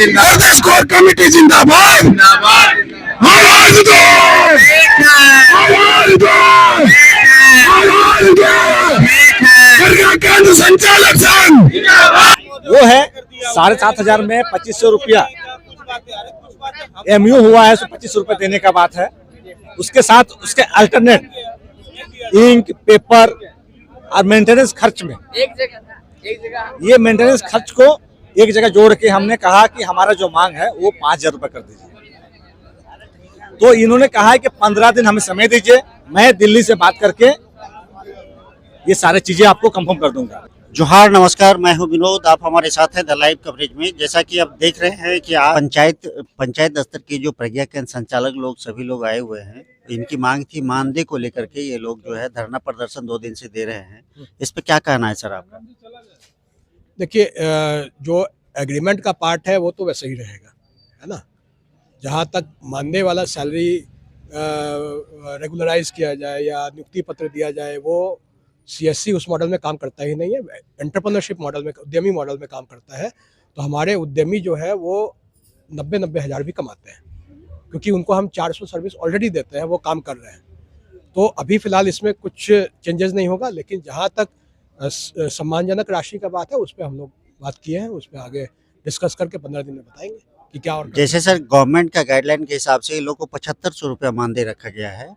प्रदेश core committee जिंदाबाद। आवाज दो, आवाज दो, आवाज दो। केंद्र संचालक संघ वो है 7,500 में 2500 रुपया MU हुआ है, 25 रुपए देने का बात है। उसके साथ उसके अल्टरनेट इंक, पेपर और मेंटेनेंस खर्च में ये मेंटेनेंस खर्च को एक जगह जोड़ के हमने कहा कि हमारा जो मांग है वो 5,000 रुपए कर दीजिए। तो इन्होंने कहा है कि 15 दिन हमें समय दीजिए, मैं दिल्ली से बात करके ये सारी चीजें आपको कंफर्म कर दूंगा। जोहार, नमस्कार, मैं हूं विनोद। आप हमारे साथ हैं द लाइव कवरेज में। जैसा कि आप देख रहे हैं कि आप पंचायत स्तर के जो प्रज्ञा केंद्र संचालक लोग सभी लोग आए हुए हैं। इनकी मांग थी मानदेय को लेकर के, ये लोग जो है धरना प्रदर्शन 2 दिन से दे रहे हैं। इस पे क्या कहना है सर आपका? देखिए, जो एग्रीमेंट का पार्ट है वो तो वैसे ही रहेगा, है ना। जहाँ तक मानदेय वाला सैलरी रेगुलराइज किया जाए या नियुक्ति पत्र दिया जाए, वो CSC उस मॉडल में काम करता ही नहीं है, एंटरप्रेन्योरशिप मॉडल में, उद्यमी मॉडल में काम करता है। तो हमारे उद्यमी जो है वो 90 हज़ार भी कमाते हैं, क्योंकि उनको हम 400 सर्विस ऑलरेडी देते हैं, वो काम कर रहे हैं। तो अभी फ़िलहाल इसमें कुछ चेंजेस नहीं होगा, लेकिन जहाँ तक सम्मानजनक राशि का बात है उस पर हम लोग बात किए हैं, उस पर आगे डिस्कस करके 15 दिन में बताएंगे कि क्या। और जैसे सर गवर्नमेंट का गाइडलाइन के हिसाब से इन लोग को 7500 रुपया मानदेय रखा गया है,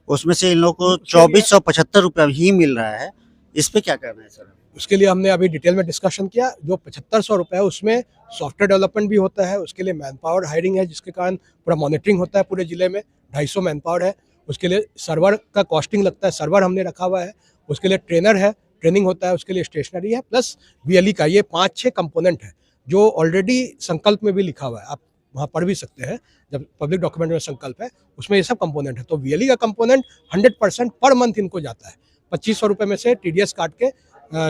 उसमें से इन लोग को 2475 रुपया ही मिल रहा है। इस पे क्या करना है सर? उसके लिए हमने अभी डिटेल में डिस्कशन किया। जो 7500 रुपये है उसमें सॉफ्टवेयर डेवलपमेंट भी होता है, उसके लिए मैन पावर हायरिंग है, जिसके कारण पूरा मॉनिटरिंग होता है पूरे ज़िले में। 250 मैन पावर है, उसके लिए सर्वर का कॉस्टिंग लगता है, सर्वर हमने रखा हुआ है। उसके लिए ट्रेनर है, ट्रेनिंग होता है, उसके लिए स्टेशनरी है, प्लस VLE का। ये 5-6 कंपोनेंट है जो ऑलरेडी संकल्प में भी लिखा हुआ है, आप वहाँ पढ़ भी सकते हैं। जब पब्लिक डॉक्यूमेंट में संकल्प है उसमें ये सब कंपोनेंट है। तो VLE का कंपोनेंट 100% पर मंथ इनको जाता है। 2500 रुपये में से TDS काट के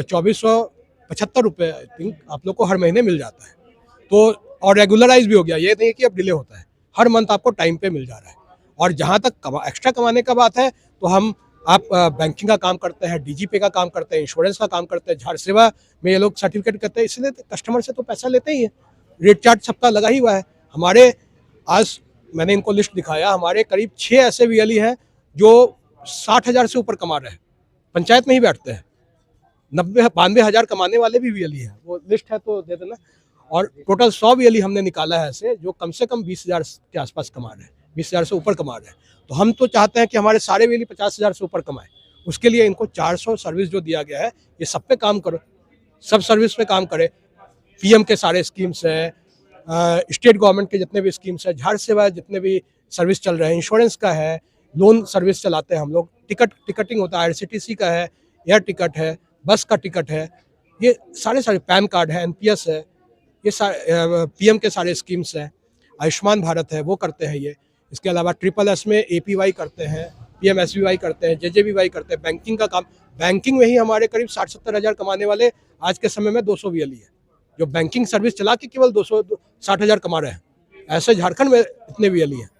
2475 रुपये आई थिंक आप लोग को हर महीने मिल जाता है। तो और रेगुलराइज भी हो गया, ये नहीं कि अब डिले होता है, हर मंथ आपको टाइम पे मिल जा रहा है। और जहाँ तक एक्स्ट्रा कमाने का बात है, तो आप बैंकिंग का काम करते हैं, DGP का काम करते हैं, इंश्योरेंस का काम करते हैं, झाड़ सेवा में ये लोग सर्टिफिकेट करते हैं, इसलिए कस्टमर से तो पैसा लेते ही है। रेट चार्ट सबका लगा ही हुआ है। हमारे आज मैंने इनको लिस्ट दिखाया, हमारे करीब 6 ऐसे VLE हैं जो 60,000 से ऊपर कमा रहे हैं, पंचायत में ही बैठते हैं। 92 हज़ार कमाने वाले भी VLE हैं, वो लिस्ट है तो दे देना। और टोटल 100 VLE हमने निकाला है ऐसे जो कम से कम 20,000 के आसपास कमा रहे हैं, 20,000 से ऊपर कमा रहे हैं। तो हम तो चाहते हैं कि हमारे सारे VLE 50,000 से ऊपर कमाएं। उसके लिए इनको 400 सर्विस जो दिया गया है, ये सब पे काम करो, सब सर्विस पे काम करे। PM के सारे स्कीम्स हैं, स्टेट गवर्नमेंट के जितने भी स्कीम्स हैं, झाड़ सेवा जितने भी सर्विस चल रहे हैं, इंश्योरेंस का है, लोन सर्विस चलाते हैं हम लोग, टिकटिंग होता है, RCTC का है, एयर टिकट है, बस का टिकट है, ये सारे पैन कार्ड है, NPS है, ये PM के सारे स्कीम्स हैं, आयुष्मान भारत है, वो करते हैं ये। इसके अलावा SSS में APY करते हैं, PMSBY करते हैं, JJBY करते हैं। बैंकिंग का काम, बैंकिंग में ही हमारे करीब 60-70 हज़ार कमाने वाले आज के समय में 200 VLE है, जो बैंकिंग सर्विस चला के केवल 260 हज़ार कमा रहे हैं। ऐसे झारखंड में इतने VLE हैं।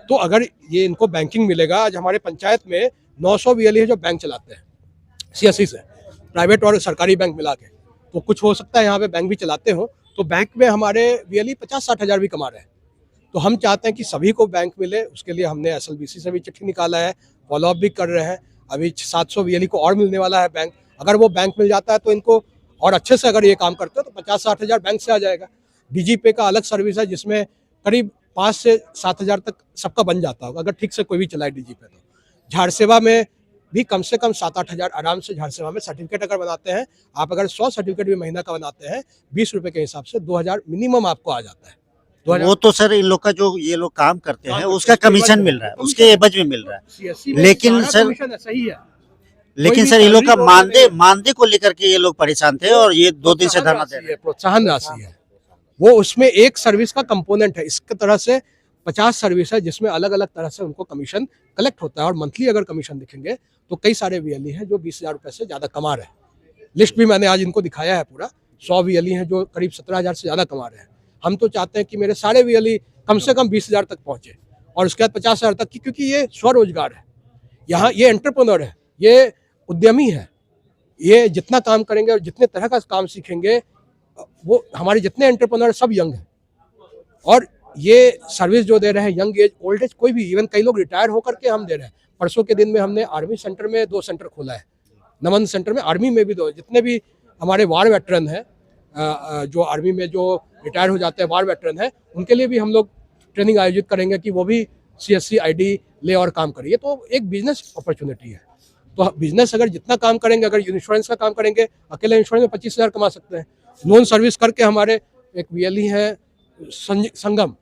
तो अगर ये इनको बैंकिंग मिलेगा, आज हमारे पंचायत में 900 VLE है जो बैंक चलाते हैं CSC से, प्राइवेट और सरकारी बैंक मिला के। तो कुछ हो सकता है यहाँ पे बैंक भी चलाते हो, तो बैंक में हमारे VLE 50-60 हज़ार भी कमा रहे हैं। तो हम चाहते हैं कि सभी को बैंक मिले, उसके लिए हमने SLBC से भी चिट्ठी निकाला है, फॉलोअप भी कर रहे हैं। अभी 700 VLE को और मिलने वाला है बैंक। अगर वो बैंक मिल जाता है तो इनको और अच्छे से अगर ये काम करते हो तो 50-60 हज़ार बैंक से आ जाएगा। DGP का अलग सर्विस है जिसमें करीब 5 से 7 हज़ार तक सबका बन जाता होगा, अगर ठीक से कोई भी चलाए DGP। तो झाड़ सेवा में भी कम से कम 7-8 हज़ार आराम से झाड़ सेवा में सर्टिफिकेट अगर बनाते हैं आप, अगर 100 सर्टिफिकेट भी महीना का बनाते हैं 20 रुपये के हिसाब से 2,000 मिनिमम आपको आ जाता है। वो तो सर इन लोग का जो ये लोग काम करते हैं उसका कमीशन मिल रहा है, उसके एवज में मिल रहा है। लेकिन सर सही है, लेकिन सर ये लोग का मानदेय को लेकर के ये लोग परेशान थे और ये 2 दिन से धरना दे रहे हैं। प्रोत्साहन राशि है, वो उसमें एक सर्विस का कंपोनेंट है। इसके तरह से 50 सर्विस है जिसमें अलग अलग तरह से उनको कमीशन कलेक्ट होता है। और मंथली अगर कमीशन दिखेंगे तो कई सारे VLE हैं जो 20,000 रुपये से ज़्यादा कमा रहे हैं। लिस्ट भी मैंने आज इनको दिखाया है पूरा। 100 VLE हैं जो करीब 17,000 से ज़्यादा कमा रहे हैं। हम तो चाहते हैं कि मेरे सारे VLE कम से कम 20,000 तक पहुँचे और उसके बाद 50,000 तक की, क्योंकि ये स्वरोजगार है। यहाँ ये एंटरप्रेन्योर है, ये उद्यमी है। ये जितना काम करेंगे और जितने तरह का काम सीखेंगे, वो हमारे जितने एंटरप्रेन्योर सब यंग हैं, और ये सर्विस जो दे रहे हैं यंग एज ओल्ड एज कोई भी, इवन कई लोग रिटायर होकर के हम दे रहे हैं। परसों के दिन में हमने आर्मी सेंटर में 2 सेंटर खोला है, नमन सेंटर में, आर्मी में भी 2। जितने भी हमारे वार वेटरन हैं, जो आर्मी में जो रिटायर हो जाते हैं वार वेटरन हैं, उनके लिए भी हम लोग ट्रेनिंग आयोजित करेंगे कि वो भी CSC ID ले और काम करें। ये तो एक बिजनेस अपॉर्चुनिटी है। तो बिजनेस अगर जितना काम करेंगे, अगर इंश्योरेंस का काम करेंगे, अकेले इंश्योरेंस में 25,000 कमा सकते हैं। लोन सर्विस करके हमारे एक VLE है संगम,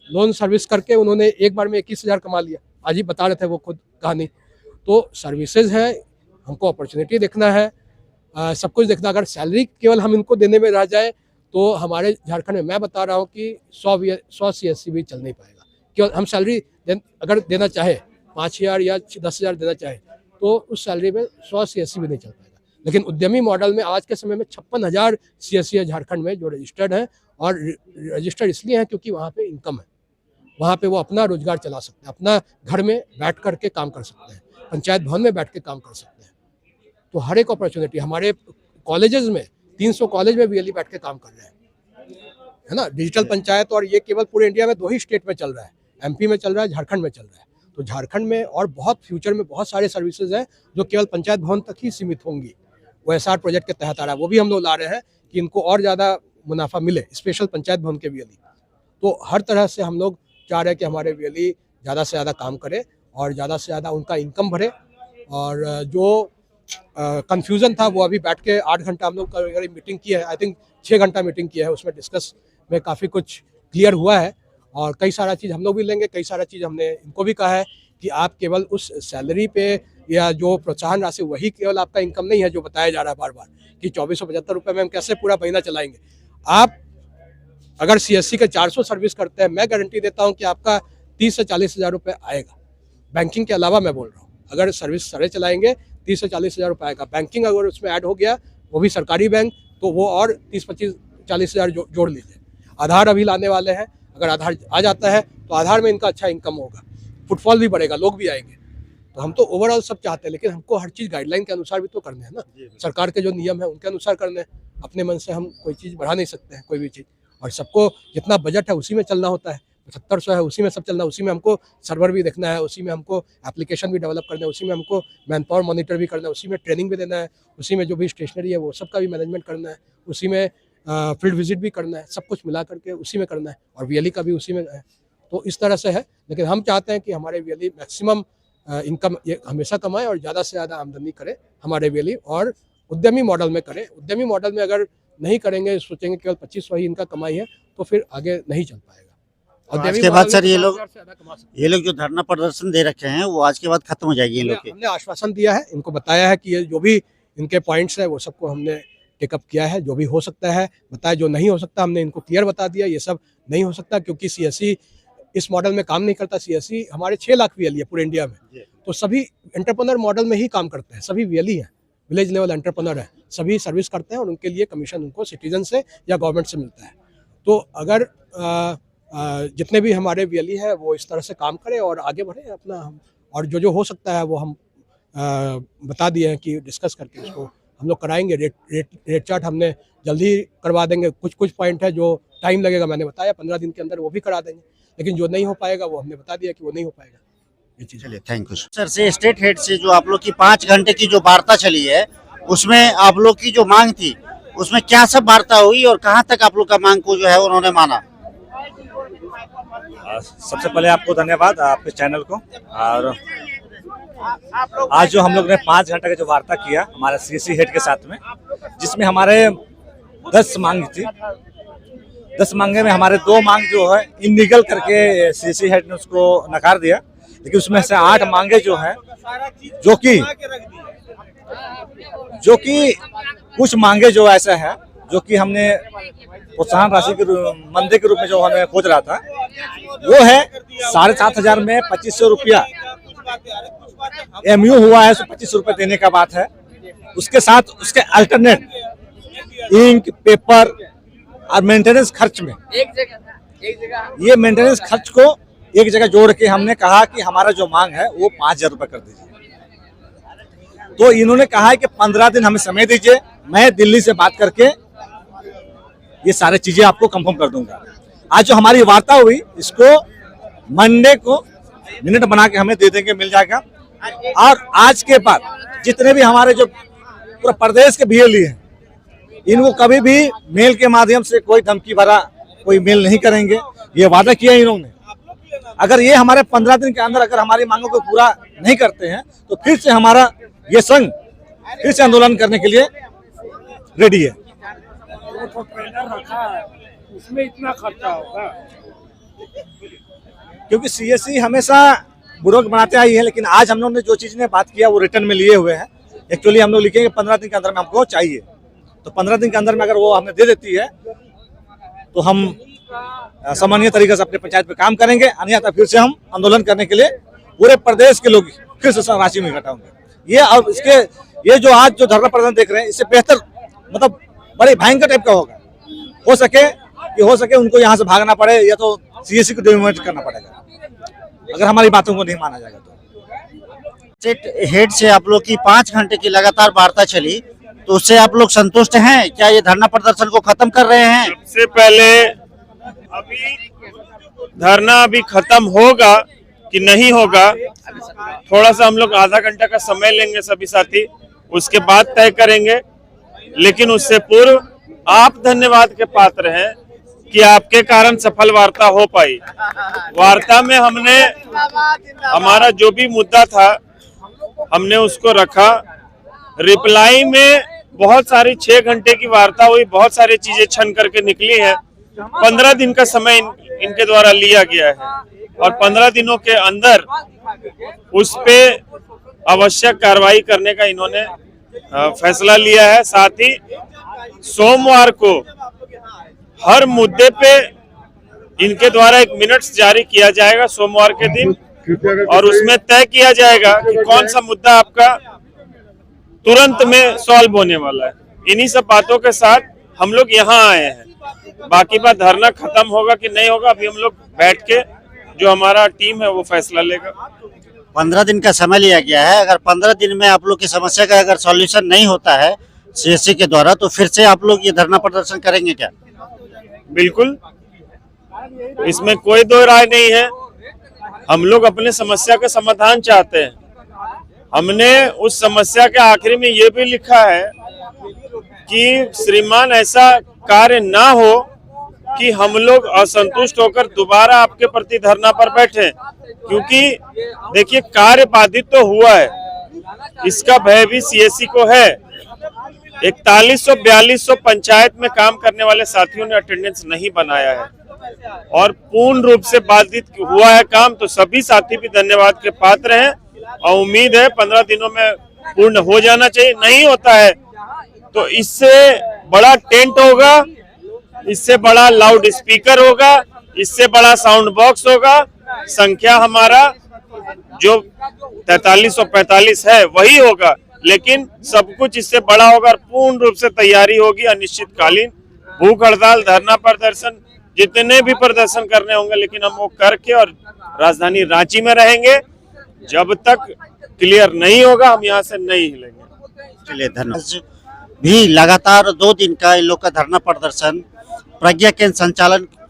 लोन सर्विस करके उन्होंने एक बार में 21,000 कमा लिया। आज ही बता रहे थे वो खुद कहानी। तो सर्विसेज है, हमको अपॉर्चुनिटी देखना है, सब कुछ देखना। अगर सैलरी केवल हम इनको देने में रह जाए तो हमारे झारखंड में मैं बता रहा हूँ कि 100 CSC भी चल नहीं पाएगा। केवल हम सैलरी अगर देना चाहे 5,000 या 10,000 देना चाहे तो उस सैलरी में 100 CSC भी नहीं चल पाएगा। लेकिन उद्यमी मॉडल में आज के समय में 56,000 CSC है झारखंड में जो रजिस्टर्ड है, और रजिस्टर्ड इसलिए है क्योंकि वहाँ पे इनकम है, वहाँ पे वो अपना रोजगार चला सकते हैं, अपना घर में बैठ करके काम कर सकते हैं, पंचायत भवन में बैठ के काम कर सकते हैं। तो हर एक अपॉर्चुनिटी हमारे कॉलेजेस में 300 कॉलेज में VLE बैठ के काम कर रहे हैं, है ना। डिजिटल पंचायत, और ये केवल पूरे इंडिया में 2 ही स्टेट में चल रहा है, MP में चल रहा है, झारखंड में चल रहा है। तो झारखंड में और बहुत फ्यूचर में बहुत सारे सर्विसेज हैं जो केवल पंचायत भवन तक ही सीमित होंगी। वो SR प्रोजेक्ट के तहत आ रहा है, वो भी हम लोग ला रहे हैं कि इनको और ज़्यादा मुनाफा मिले, स्पेशल पंचायत भवन के VLE। तो हर तरह से हम लोग चाह रहे हैं कि हमारे VLE ज़्यादा से ज़्यादा काम करे और ज़्यादा से ज़्यादा उनका इनकम बढ़े। और जो कन्फ्यूज़न था वो अभी बैठ के 8 घंटा हम लोग मीटिंग की है, आई थिंक 6 घंटा मीटिंग की है, उसमें डिस्कस में काफ़ी कुछ क्लियर हुआ है। और कई सारा चीज़ हम लोग भी लेंगे, कई सारा चीज़ हमने इनको भी कहा है कि आप केवल उस सैलरी पे या जो प्रोत्साहन राशि वही केवल आपका इनकम नहीं है जो बताया जा रहा है बार बार कि 2475 रुपये में हम कैसे पूरा महीना चलाएंगे। आप अगर CSC के 400 सर्विस करते हैं, मैं गारंटी देता हूं कि आपका 30 से 40,000 रुपये आएगा। बैंकिंग के अलावा मैं बोल रहा हूं, अगर सर्विस सारे चलाएंगे 30 से 40,000 रुपये आएगा। बैंकिंग अगर उसमें ऐड हो गया, वो भी सरकारी बैंक, तो वो और 30-40,000 जोड़ लीजिए। आधार अभी लाने वाले हैं, अगर आधार आ जाता है तो आधार में इनका अच्छा इनकम होगा, फुटफॉल भी बढ़ेगा, लोग भी आएंगे। तो हम तो ओवरऑल सब चाहते हैं, लेकिन हमको हर चीज़ गाइडलाइन के अनुसार भी तो करने हैं ना। सरकार के जो नियम है उनके अनुसार करने हैं। अपने मन से हम कोई चीज़ बढ़ा नहीं सकते हैं, कोई भी चीज़। और सबको जितना बजट है उसी में चलना होता है, 7500 है उसी में सब चलना, उसी में हमको सर्वर भी देखना है, उसी में हमको एप्लीकेशन भी डेवलप करना है, उसी में हमको मैन पावर मॉनिटर भी करना है, उसी में ट्रेनिंग भी देना है, उसी में जो भी स्टेशनरी है वो सबका भी मैनेजमेंट करना है, उसी में फील्ड विजिट भी करना है, सब कुछ मिला करके उसी में करना है, और VLE का भी उसी में है। तो इस तरह से है। लेकिन हम चाहते हैं कि हमारे VLE मैक्सिमम इनकम ये हमेशा कमाए और ज़्यादा से ज़्यादा आमदनी करे हमारे VLE, और उद्यमी मॉडल में करें। उद्यमी मॉडल में अगर नहीं करेंगे, सोचेंगे केवल 2500 ही इनका कमाई है, तो फिर आगे नहीं चल पाएगा। और आज के बाद सर ये लोग जो धरना प्रदर्शन दे रखे हैं वो आज के बाद खत्म हो जाएगी। हमने आश्वासन दिया है, इनको बताया है कि ये जो भी इनके पॉइंट्स है वो सबको हमने टेकअप किया है। जो भी हो सकता है बताया, जो नहीं हो सकता हमने इनको क्लियर बता दिया, ये सब नहीं हो सकता क्योंकि CSC इस मॉडल में काम नहीं करता। CSC हमारे 6 लाख VLE है पूरे इंडिया में, तो सभी एंटरप्रेन्योर मॉडल में ही काम करते हैं, सभी VLE हैं, विलेज लेवल एंटरप्रेन्योर है, सभी सर्विस करते हैं और उनके लिए कमीशन उनको सिटीजन से या गवर्नमेंट से मिलता है। तो अगर जितने भी हमारे VLE है वो इस तरह से काम करें और आगे बढ़े अपना, और जो हो सकता है वो हम बता दिए हैं कि डिस्कस करके उसको हम लोग कराएंगे। रेट चार्ट हमने जल्दी करवा देंगे। कुछ पॉइंट है जो टाइम लगेगा, मैंने बताया 15 दिन के अंदर वो भी करा देंगे, लेकिन जो नहीं हो पाएगा वो हमने बता दिया कि वो नहीं हो पाएगा। ये चीज़। चलिए, थैंक यू सर। से स्टेट हेड से जो आप लोग की 5 घंटे की जो वार्ता चली है, उसमें आप लोग की जो मांग थी उसमें क्या सब वार्ता हुई और कहाँ तक आप लोग का मांग को जो है उन्होंने माना? सबसे पहले आपको धन्यवाद, आपके चैनल को। और आज जो हम लोग ने 5 घंटे का जो वार्ता किया हमारे CSC हेड के साथ में, जिसमें हमारे 10 मांग थी। 10 मांगे में हमारे 2 मांग जो है इनलीगल करके CSC हेड ने उसको नकार दिया, लेकिन उसमें से 8 मांगे जो है जो कि कुछ मांगे जो ऐसा है जो कि हमने प्रोत्साहन राशि के मंदे के रूप में जो हमें खोज रहा था, वो है 7,500 में 2500 रुपया MU हुआ है, 2500 रुपये देने का बात है। उसके साथ उसके अल्टरनेट इंक, पेपर और मेंटेनेंस खर्च में ये मेंटेनेंस खर्च को एक जगह जोड़ के हमने कहा कि हमारा जो मांग है वो 5,000 रुपये कर दीजिए। तो इन्होंने कहा है कि 15 दिन हमें समय दीजिए, मैं दिल्ली से बात करके ये सारी चीजें आपको कंफर्म कर दूंगा। आज जो हमारी वार्ता हुई इसको मंडे को मिनट बना के हमें दे देंगे, मिल जाएगा। और आज के बाद जितने भी हमारे जो पूरा प्रदेश के बीएलई हैं, इनको कभी भी मेल के माध्यम से कोई धमकी भरा कोई मेल नहीं करेंगे, ये वादा किया इन्होंने। अगर ये हमारे 15 दिन के अंदर अगर हमारी मांगों को पूरा नहीं करते हैं तो फिर से हमारा ये संघ फिर से आंदोलन करने के लिए रेडी है। उसमें इतना खर्चा होगा क्योंकि सीएससी हमेशा बुरोक बनाते आई है, लेकिन आज हम लोगों ने जो चीज ने बात किया वो रिटर्न में लिए हुए हैं। एक्चुअली हम लोग लिखेंगे 15 दिन के अंदर में हमको चाहिए, तो 15 दिन के अंदर में अगर वो हमें दे देती है तो हम सामान्य तरीके से अपने पंचायत पे काम करेंगे, अन्यथा फिर से हम आंदोलन करने के लिए पूरे प्रदेश के लोग फिर से रांची में इकट्ठा होंगे। ये और इसके ये जो आज जो धरना प्रदर्शन देख रहे हैं इससे बेहतर मतलब बड़े भयंकर टाइप का होगा। हो सके उनको यहाँ से भागना पड़े या तो सीएससी को डिमोट करना पड़ेगा अगर हमारी बातों को नहीं माना जाएगा तो। स्टेट हेड से आप लोग की 5 घंटे की लगातार वार्ता चली, तो उससे आप लोग संतुष्ट हैं? क्या ये धरना प्रदर्शन को खत्म कर रहे हैं? सबसे पहले अभी धरना अभी खत्म होगा कि नहीं होगा, थोड़ा सा हम लोग आधा घंटा का समय लेंगे सभी साथी, उसके बाद तय करेंगे। लेकिन उससे पूर्व आप धन्यवाद के पात्र हैं कि आपके कारण सफल वार्ता हो पाई। वार्ता में हमने हमारा जो भी मुद्दा था हमने उसको रखा। रिप्लाई में बहुत सारी 6 घंटे की वार्ता हुई, बहुत सारी चीजें छन करके निकली है। 15 दिन का समय इनके द्वारा लिया गया है और 15 दिनों के अंदर उस पे आवश्यक कार्रवाई करने का इन्होंने फैसला लिया है। साथ ही सोमवार को हर मुद्दे पे इनके द्वारा एक मिनट्स जारी किया जाएगा सोमवार के दिन, और उसमें तय किया जाएगा कि कौन सा मुद्दा आपका तुरंत में सॉल्व होने वाला है। इन्हीं सब बातों के साथ हम लोग यहाँ आए हैं। बाकी बात धरना खत्म होगा कि नहीं होगा अभी हम लोग बैठ के जो हमारा टीम है वो फैसला लेगा। 15 दिन का समय लिया गया है। अगर 15 दिन में आप लोग की समस्या का अगर सॉल्यूशन नहीं होता है सीएससी के द्वारा, तो फिर से आप लोग ये धरना प्रदर्शन करेंगे क्या? बिल्कुल, इसमें कोई दो राय नहीं है। हम लोग अपने समस्या का समाधान चाहते हैं। हमने उस समस्या के आखिरी में ये भी लिखा है कि श्रीमान ऐसा कार्य ना हो कि हम लोग असंतुष्ट होकर दोबारा आपके प्रति धरना पर बैठे, क्योंकि देखिए कार्य बाधित तो हुआ है, इसका भय भी सीएससी को है। 4100-4200 पंचायत में काम करने वाले साथियों ने अटेंडेंस नहीं बनाया है और पूर्ण रूप से बाधित हुआ है काम, तो सभी साथी भी धन्यवाद के पात्र हैं और उम्मीद है 15 दिनों में पूर्ण हो जाना चाहिए। नहीं होता है तो इससे बड़ा टेंट होगा, इससे बड़ा लाउड स्पीकर होगा, इससे बड़ा साउंड बॉक्स होगा। संख्या हमारा जो 4345 है वही होगा, लेकिन सब कुछ इससे बड़ा होगा और पूर्ण रूप से तैयारी होगी। अनिश्चितकालीन भूख हड़ताल, धरना प्रदर्शन, जितने भी प्रदर्शन करने होंगे, लेकिन हम वो करके और राजधानी रांची में रहेंगे। जब तक क्लियर नहीं होगा हम यहाँ से नहीं हिलेंगे। चलिए धन्यवाद। भी लगातार 2 दिन का इन लोग का धरना प्रदर्शन प्रज्ञा केंद्र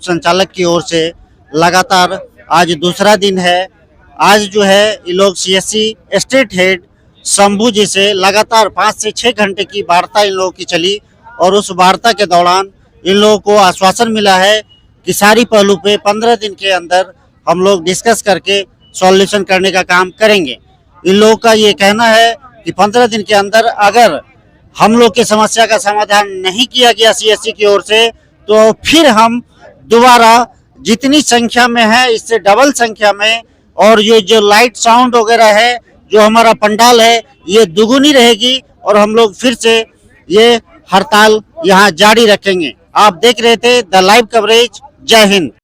संचालक की ओर से लगातार आज दूसरा दिन है। आज जो है ये लोग सीएससी स्टेट हेड शंभू जी से लगातार 5 से 6 घंटे की वार्ता इन लोगों की चली और उस वार्ता के दौरान इन लोगों को आश्वासन मिला है कि सारी पहलू पे 15 दिन के अंदर हम लोग डिस्कस करके सॉल्यूशन करने का काम करेंगे। इन लोगों का ये कहना है कि 15 दिन के अंदर अगर हम लोग की समस्या का समाधान नहीं किया गया सीएससी की ओर से, तो फिर हम दोबारा जितनी संख्या में है इससे डबल संख्या में, और ये जो लाइट साउंड वगैरह है, जो हमारा पंडाल है, ये दुगुनी रहेगी और हम लोग फिर से ये हड़ताल यहाँ जारी रखेंगे। आप देख रहे थे द लाइव कवरेज। जय हिंद।